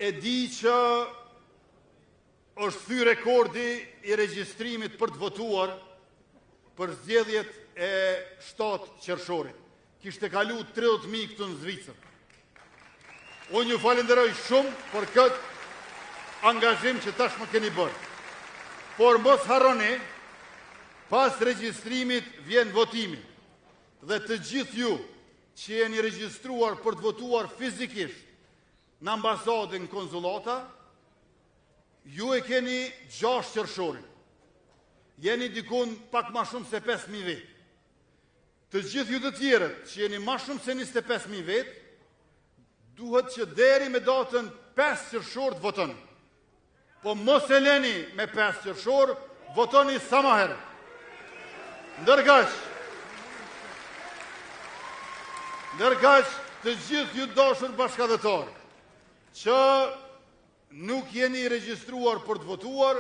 e di që është thy rekordi i regjistrimit për të votuar për zgjedhjet e 7 qershorit. Kishte kalu 30.000 këtu në Zvicër. Unë ju falenderoj shumë për këtë angazhim që tash më keni bërë. Por mos harroni, pas regjistrimit vjen votimi. Dhe të gjithë ju që jeni regjistruar për të votuar fizikisht në ambasadën konsulata, ju e keni 6 qershorin. Jeni dikun pak ma shumë se 5.000 vetë. Të gjithë ju të tjerët që jeni ma shumë se 25.000 vetë, duhet që deri me datën 5 qershor të votoni. Po mos e leni me 5 qershor, votoni sa ma herë. Ndërkaq të gjithë ju dashur bashkëdhetar, që nuk jeni regjistruar për të votuar,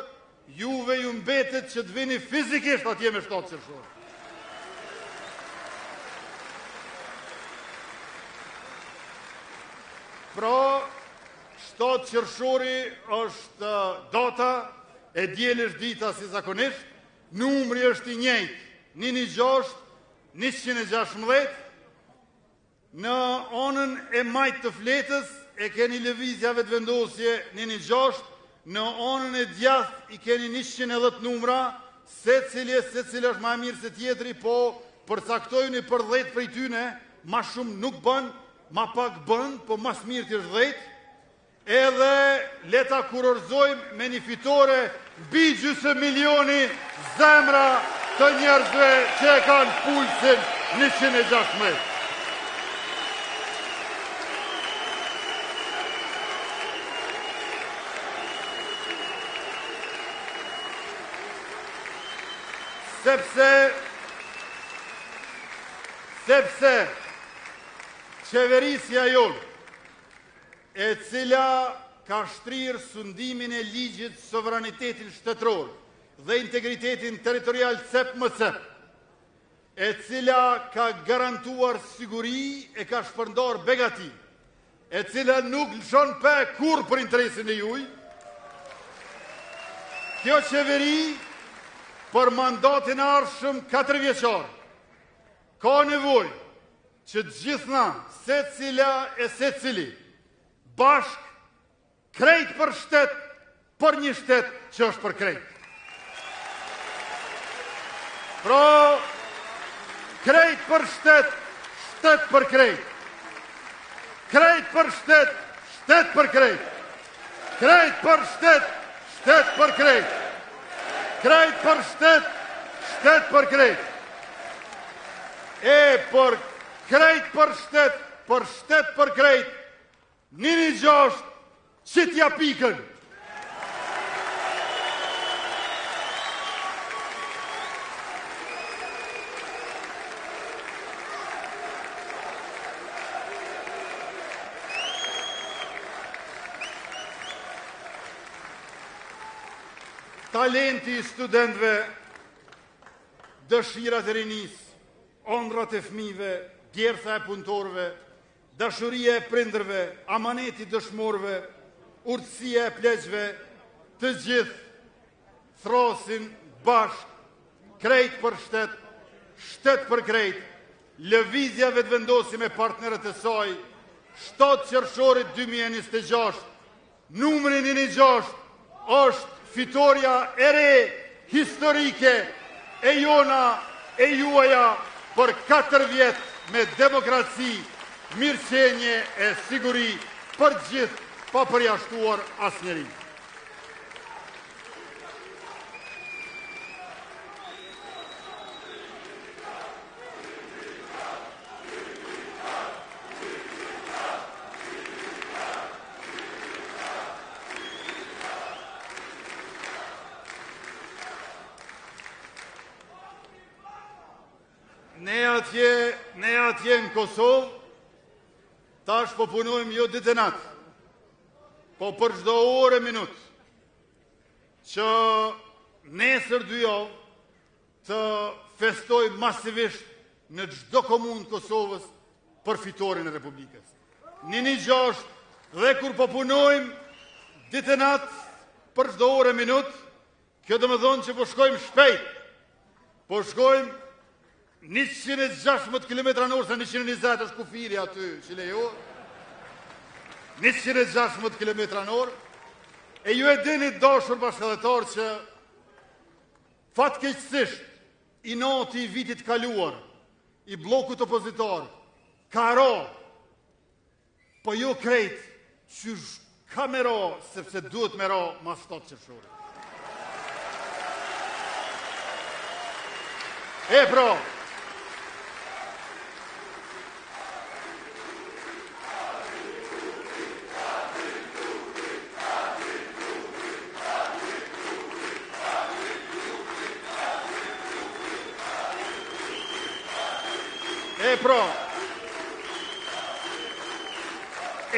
juve ju mbetet që të vini fizikisht atje me 7 qershor. Pra, 7 qershori është data, e diel është dita si zakonisht, numri është i njëjtë, 116, 116, në anën e majtë të Fletës e keni lëvizjave të vendosje 116, në anën e djathtë i keni 110 numra, se cili është ma mirë se tjetri, po përcaktojni për 10 prej tyne, ma shumë nuk bën, ma pak bën, po mas mirë të është 10, edhe leta kurorzojmë me një fitore mbi gjysmë milioni zemra të njerëzve që e kanë pulsin 116. Sepse qeverisja jonë, e cila ka shtrirë sundimin e ligjit, sovranitetin shtetëror dhe integritetin territorial cep më cep, e cila ka garantuar siguri e ka shpërndar begati, e cila nuk lëshon pe kur për interesin e juj, kjo qeveri për mandatin arshëm 4 vjeqar, ka nevoj që të gjithna, se cila e se cili, bashk, krejt për shtet, për një shtet që është për krejt. Pra, krejt për shtet, shtet për krejt. Krejt për shtet, shtet për krejt. Krejt për shtet, shtet për krejt. Krejt për shtet, shtet për krejt. E për krejt për shtet për krejt, 116, qitja pikën. Talenti i studentëve, dëshirat e rinis, ondrat e fëmijëve, djertha e punëtorëve, dashuria e prindërve, amaneti dëshmorëve, urtësia e pleqve, të gjithë thrasin bashk, krejt për shtet, shtet për krejt, lëvizjave të vendosi me partnerët e saj, 7 qershorit 2026, numri 116 është fitoria e re, historike, e jona, e juaja, për 4 vjetë me demokraci, mirëqenje e siguri për gjithë, pa përjashtuar asnjëri. Ne atje në Kosovë, tash po punojmë jo ditë e natë, po për çdo orë e minutë, që nesër 2 javë të festoj masivisht në çdo komunë të Kosovës për fitoren e Republikës. 116 dhe kur po punojmë ditë e natë, për çdo orë e minutë, kjo do më thonë që po shkojmë shpejt. Po shkojmë 116 km/h, se 120 është kufiri aty që lejo. 116 km/h. E ju e dini dashur bashkëdhetar që fatkeqësisht i noti i vitit kaluar, i bllokut opozitar, ka ra, po jo krejt që ka me ra, sepse duhet me ra mas 7 qershori. E pra,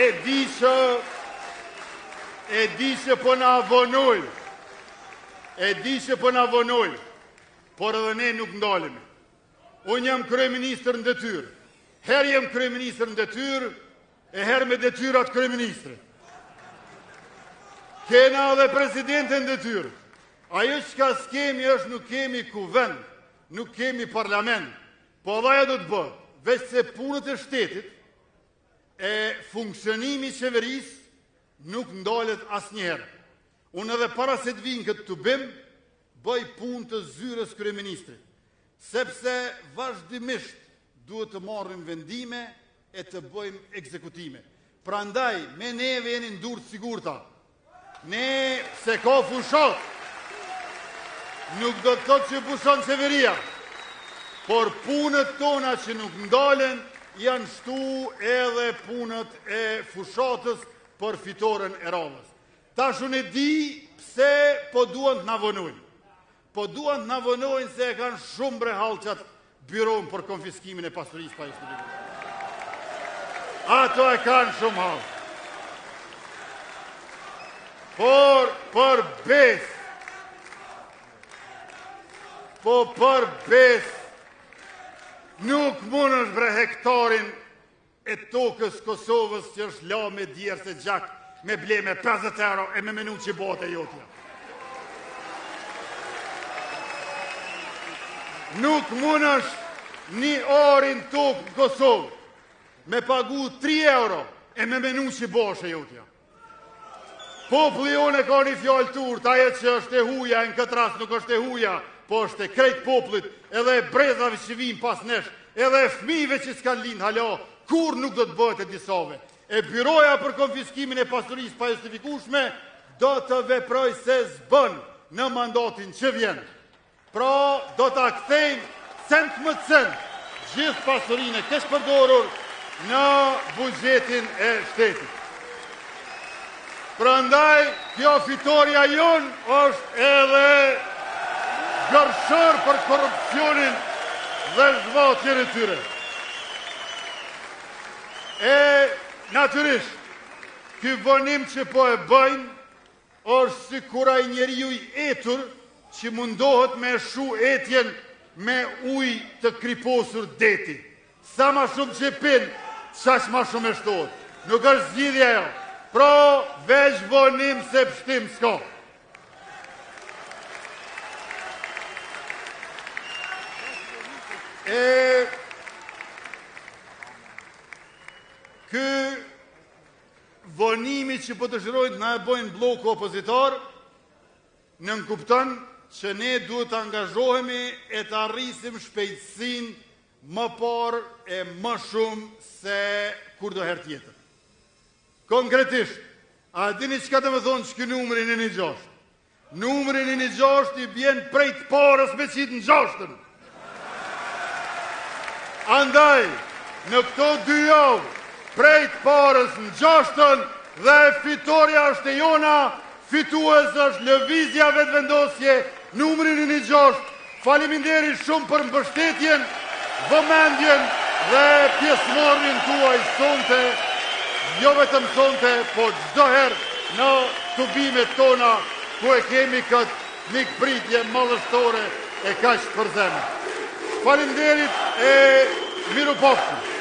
e di që po na avonoj, por edhe ne nuk ndalemi. Unë jam kryeministër në detyrë. Herë jam kryeministër në detyrë, e herë me detyrat kryeministrit. Kena edhe presidentën në detyrë. Ajo çka s'kemi është nuk kemi kuvend, nuk kemi parlament, po dhaja do të bëhet, veç se punët e shtetit, e funksionimi i qeverisë nuk ndalet asnjëherë. Unë edhe para se të vinë këtë të bim, bëj punë të zyrës kryeministrit, sepse vazhdimisht duhet të marrim vendime e të bëjmë ekzekutime. Prandaj, me neve jeni ndurë sigurta. Ne, se ka fushat, nuk do të thotë që pushon qeveria, por punët tona që nuk ndalen, janë shtu edhe punët e fushatës për fitoren e radhës. Tash unë e di pse po duan të na vonojnë. Po duan të na vonojnë se e kanë shumë brehalçat byron për konfiskimin e pasurisë pa historike. Ato e kanë shumë hall. Por për bes nuk mund është bre hektarin e tokës Kosovës që është la me djerë se gjak me ble me 50 euro e me menu që bote jotja. Nuk mund është një orin tokë në Kosovë me pagu 3 euro e me menu që boshe jotja. Populli jonë ka një fjallë turë, ajo që është e huja, në këtë rast nuk është e huja, po është e krejt popullit, edhe e brezave që vinë pas nesh, edhe e fmive që s'kan linë hala, kur nuk do të bëhet e disave. E byroja për konfiskimin e pasurisë pa justifikueshme do të veproj se zbën në mandatin që vjen. Pra, do të kthejmë cent më cent gjithë pasurinë e keq përdorur në buxhetin e shtetit. Prandaj, kjo fitoria jonë është edhe gërshër për korrupsionin dhe zhvatjen e tyre. E natyrisht, ky vonim që po e bëjnë është si kura i njeriu i etur që mundohet me shu etjen me ujë të kriposur deti. Sa ma shumë që pin, qash ma shumë e shtohet. Nuk është zgjidhja jo. Pra, veç vonim se pështim s'ka. Ky vonimi që po dëshirojnë na e bojnë bloku opozitar, në nënkupton që ne duhet të angazhohemi e të arrisim shpejtësinë më parë e më shumë se kur do herë tjetër. Konkretisht, a dini çka do të thonë që ky numri 116? Numri 116 i bjen prej të parës me qitë në gjashtën. Andaj, në këto 2 javë, prej të parës në gjashtën dhe fitoria është e jona, fitues është lëvizja vetëvendosje, numri 116. Faleminderit shumë për mbështetjen, vëmendjen dhe pjesëmarrjen tuaj sonte, jo vetëm sonte, po çdo herë në tubimet tona ku e kemi këtë mikpritje madhështore e kaq për zemër. Faleminderit e mirupafshim.